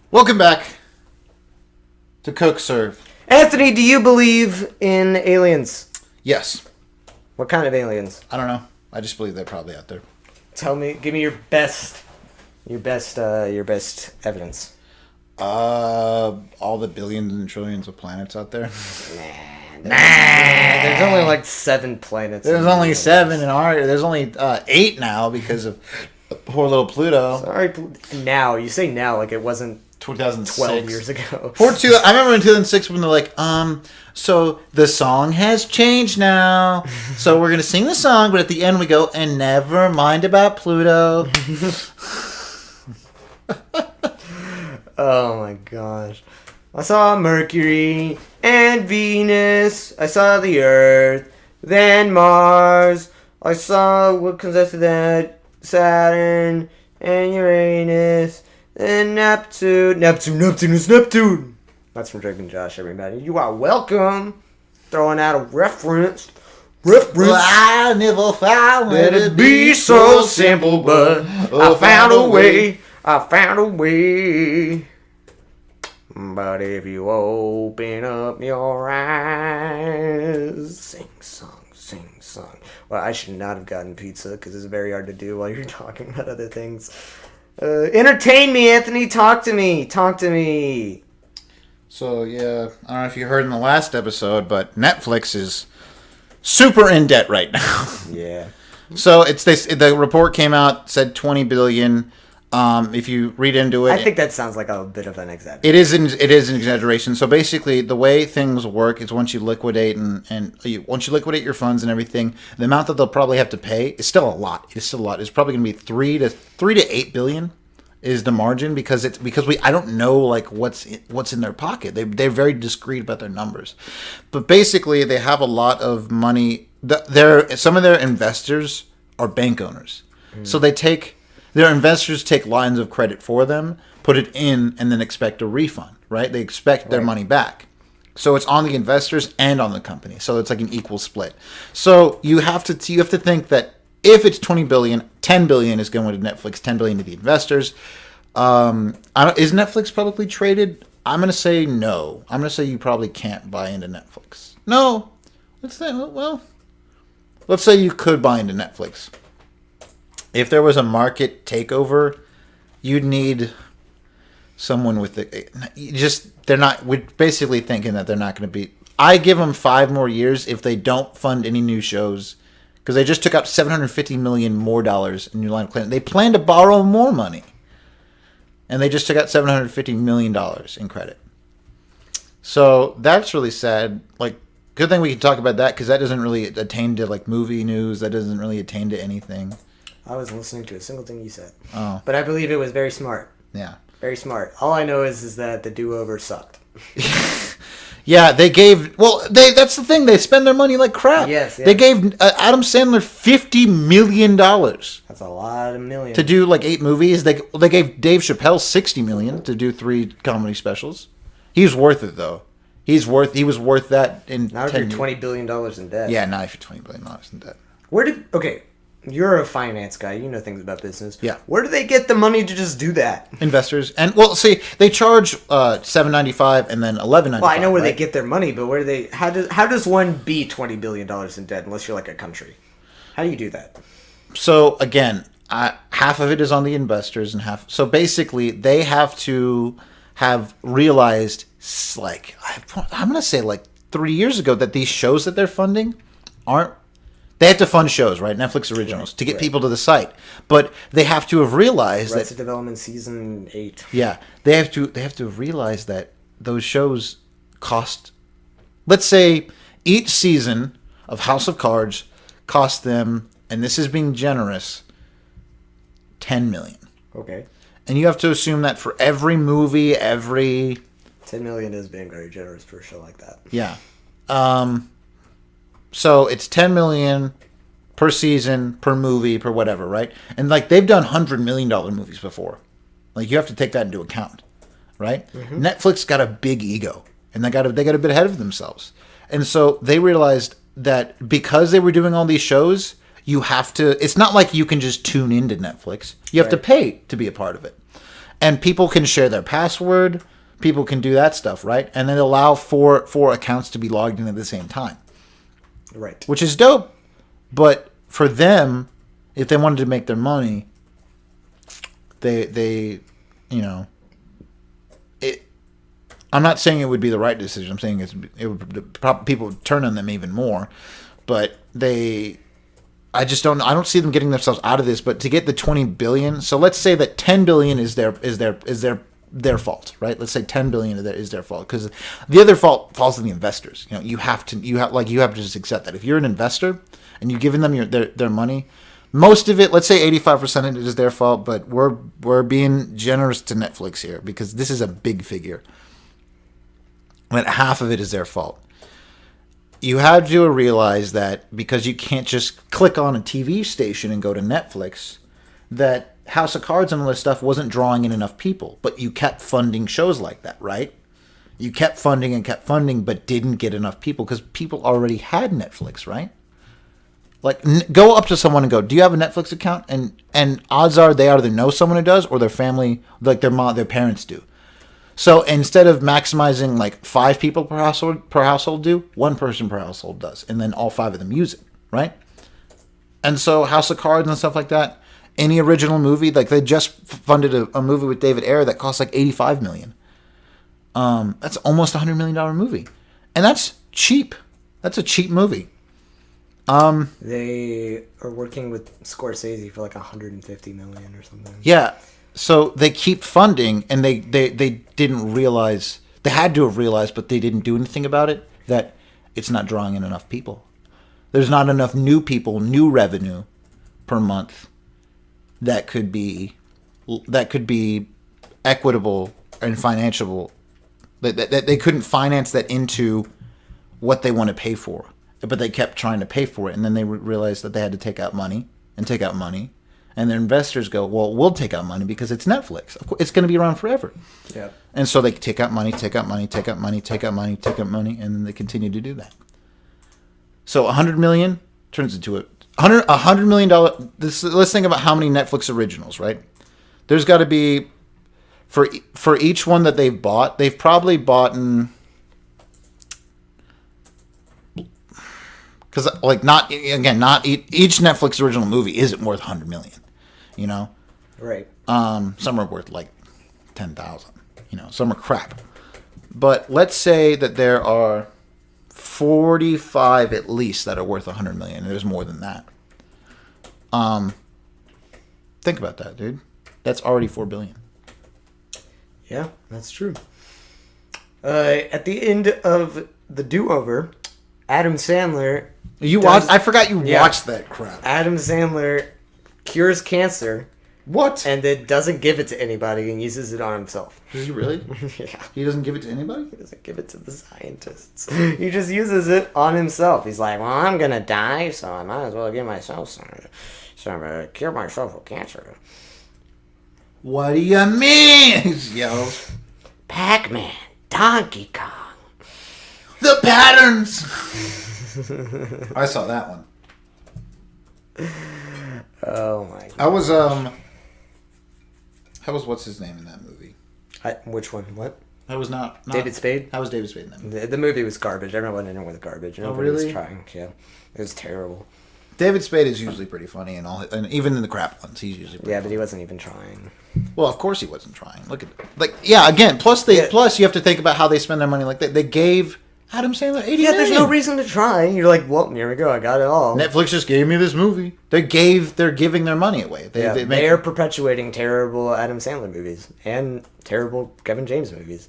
Welcome back to Cook Serve. Anthony, do you believe in aliens? Yes. What kind of aliens? I don't know. I just believe they're probably out there. Give me your best evidence. All the billions and trillions of planets out there. There's only like 7 planets. There's only 7 in our. There's only 8 now because of poor little Pluto. Sorry, now you say now like it wasn't 2006. 12 years ago. I remember in 2006 when they're like, so the song has changed now. So we're going to sing the song, but at the end we go, and never mind about Pluto. Oh my gosh. I saw Mercury and Venus. I saw the Earth, then Mars. I saw what comes after that, Saturn and Uranus. And Neptune. Neptune is Neptune. That's from Drake and Josh, everybody. You are welcome. Throwing out a reference. Well, I never found Let it be so simple, but I found a way. I found a way. But if you open up your eyes, sing song, sing song. Well, I should not have gotten pizza because it's very hard to do while you're talking about other things. Entertain me, Anthony. Talk to me. So, yeah, I don't know if you heard in the last episode, but Netflix is super in debt right now. Yeah. So, the report came out, said $20 billion. If you read into it... I think that sounds like a bit of an exaggeration. It is an exaggeration. So, basically, the way things work is once you liquidate once you liquidate your funds and everything, the amount that they'll probably have to pay is still a lot. It's still a lot. It's probably going to be 3 to 8 billion is the margin because I don't know like what's in their pocket. They're very discreet about their numbers, but basically they have a lot of money. Some of their investors are bank owners, so their investors take lines of credit for them, put it in, and then expect a refund. Right? They expect their money back. So it's on the investors and on the company. So it's like an equal split. So you have to think that if it's 20 billion, 10 billion is going to Netflix, 10 billion to the investors. Is Netflix publicly traded? I'm going to say no. I'm going to say you probably can't buy into Netflix. No. Let's say you could buy into Netflix. If there was a market takeover, you'd need someone with we're basically thinking that they're not going to be. I give them 5 more years if they don't fund any new shows. Because they just took out $750 million more in new line of credit. They plan to borrow more money. And they just took out $750 million in credit. So that's really sad. Like, good thing we can talk about that because that doesn't really attain to like movie news. That doesn't really attain to anything. I was listening to a single thing you said. Oh. But I believe it was very smart. Yeah. Very smart. All I know is that the do-over sucked. Yeah, that's the thing. They spend their money like crap. Yes. They gave Adam Sandler $50 million. That's a lot of millions. To do like 8 movies. They gave Dave Chappelle $60 million to do 3 comedy specials. He's worth it though. He was worth that in now if you're $20 billion in debt. Yeah, now if you're $20 billion in debt. Okay, you're a finance guy. You know things about business. Yeah. Where do they get the money to just do that? Investors. And, see, they charge $7.95 and then $11.95. Well, I know where they get their money, but where do they... How does one be $20 billion in debt unless you're like a country? How do you do that? So, again, half of it is on the investors and half... So, basically, they have to have realized, like, I'm going to say, like, 3 years ago that these shows that they're funding aren't... They have to fund shows, right? Netflix originals to get people to the site, but they have to have realized Arrested Development season 8. Yeah, they have to realize that those shows cost. Let's say each season of House of Cards cost them, and this is being generous, $10 million. Okay. And you have to assume that for every movie, $10 million is being very generous for a show like that. Yeah. So it's $10 million per season, per movie, per whatever, right? And like they've done $100 million movies before. Like you have to take that into account, right? Mm-hmm. Netflix got a big ego, and they got a bit ahead of themselves, and so they realized that because they were doing all these shows, you have to. It's not like you can just tune into Netflix. You have to pay to be a part of it. And people can share their password. People can do that stuff, right? And then allow four accounts to be logged in at the same time. Right. Which is dope. But for them, if they wanted to make their money, they I'm not saying it would be the right decision. I'm saying people would turn on them even more. But I don't see them getting themselves out of this. But to get the 20 billion, so let's say that 10 billion is their fault, right? Let's say 10 billion is their fault, because the other fault falls on the investors. You have to just accept that if you're an investor and you've given them their money, most of it, let's say 85% of it is their fault, but we're being generous to Netflix here because this is a big figure. But half of it is their fault. You had to realize that because you can't just click on a TV station and go to Netflix, that House of Cards and all this stuff wasn't drawing in enough people. But you kept funding shows like that, right? You kept funding, but didn't get enough people because people already had Netflix, right? Like, go up to someone and go, do you have a Netflix account? And odds are they either know someone who does or their family, like their parents do. So instead of maximizing like 5 people per household do, 1 person per household does. And then all 5 of them use it, right? And so House of Cards and stuff like that, any original movie, like they just funded a movie with David Ayer that cost like $85 million. That's almost $100 million movie. And that's cheap. That's a cheap movie. They are working with Scorsese for like $150 million or something. Yeah. So they keep funding, and they didn't realize, they had to have realized, but they didn't do anything about it, that it's not drawing in enough people. There's not enough new people, new revenue per month that could be equitable and financiable. That they couldn't finance that into what they want to pay for. But they kept trying to pay for it, and then they realized that they had to take out money. And their investors go, well, we'll take out money because it's Netflix. Of course, it's going to be around forever. Yeah. And so they take out money, and then they continue to do that. So $100 million turns into $100 million. Let's think about how many Netflix originals, right? There's got to be, for each one that they've bought, they've probably bought in, because like not each Netflix original movie isn't worth $100 million. Right. Some are worth like 10,000. Some are crap. But let's say that there are 45 at least that are worth $100 million. There's more than that. Think about that, dude. That's already $4 billion. Yeah, that's true. At the end of The Do-Over, Adam Sandler. I forgot you watched that crap. Adam Sandler cures cancer. What? And then doesn't give it to anybody and uses it on himself. Does he really? Yeah. He doesn't give it to anybody? He doesn't give it to the scientists. He just uses it on himself. He's like, well, I'm going to die, so I might as well give myself some. So I'm going to cure myself of cancer. What do you mean? He yells. Pac-Man, Donkey Kong. The patterns! I saw that one. Oh my god. How was what's his name in that movie? Which one? What? That was not David Spade? How was David Spade in that movie? The movie was garbage. Everyone in it was garbage. Nobody really? was trying. Yeah. It was terrible. David Spade is usually pretty funny and even in the crap ones, he's usually pretty but he wasn't even trying. Well, of course he wasn't trying. Look at again, plus you have to think about how they spend their money like that. They gave Adam Sandler $80 million. There's no reason to try. You're like, well, here we go. I got it all. Netflix just gave me this movie. They're giving their money away. They are perpetuating terrible Adam Sandler movies and terrible Kevin James movies.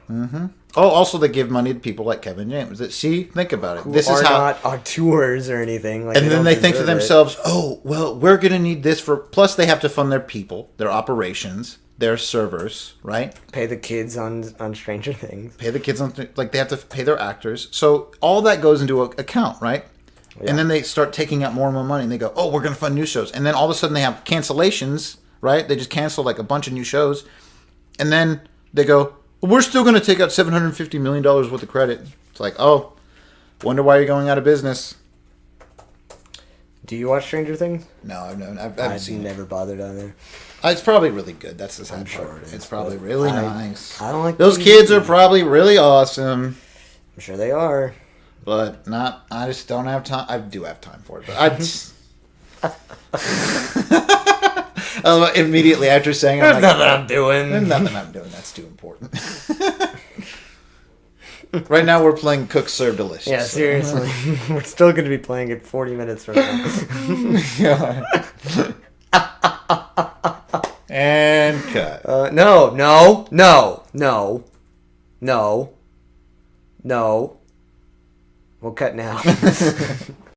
Mm-hmm. Oh, also they give money to people like Kevin James. Think about it. Who are not auteurs or anything. And then they think to themselves, oh, well, we're going to need this for... Plus they have to fund their people, their operations, their servers, right? Pay the kids on Stranger Things. Pay the kids on... they have to pay their actors. So all that goes into an account, right? Yeah. And then they start taking out more and more money. And they go, oh, we're going to fund new shows. And then all of a sudden they have cancellations, right? They just cancel like a bunch of new shows. And then they go... we're still going to take out $750 million worth of credit. It's like, oh, wonder why you're going out of business. Do you watch Stranger Things? No, I haven't I've seen it. never bothered either. It's probably really good. That's the sad I'm sure part. it is, It's probably but really nice. I don't like Those kids are probably really awesome, I'm sure they are. but not. I just don't have time. I do have time for it, but I just. Immediately after saying, I'm There's like, nothing I'm doing. there's nothing I'm doing. That's too important. Right now, we're playing Cook Serve Delicious. Yeah, seriously. We're still going to be playing it 40 minutes from now. And cut. No. We'll cut now.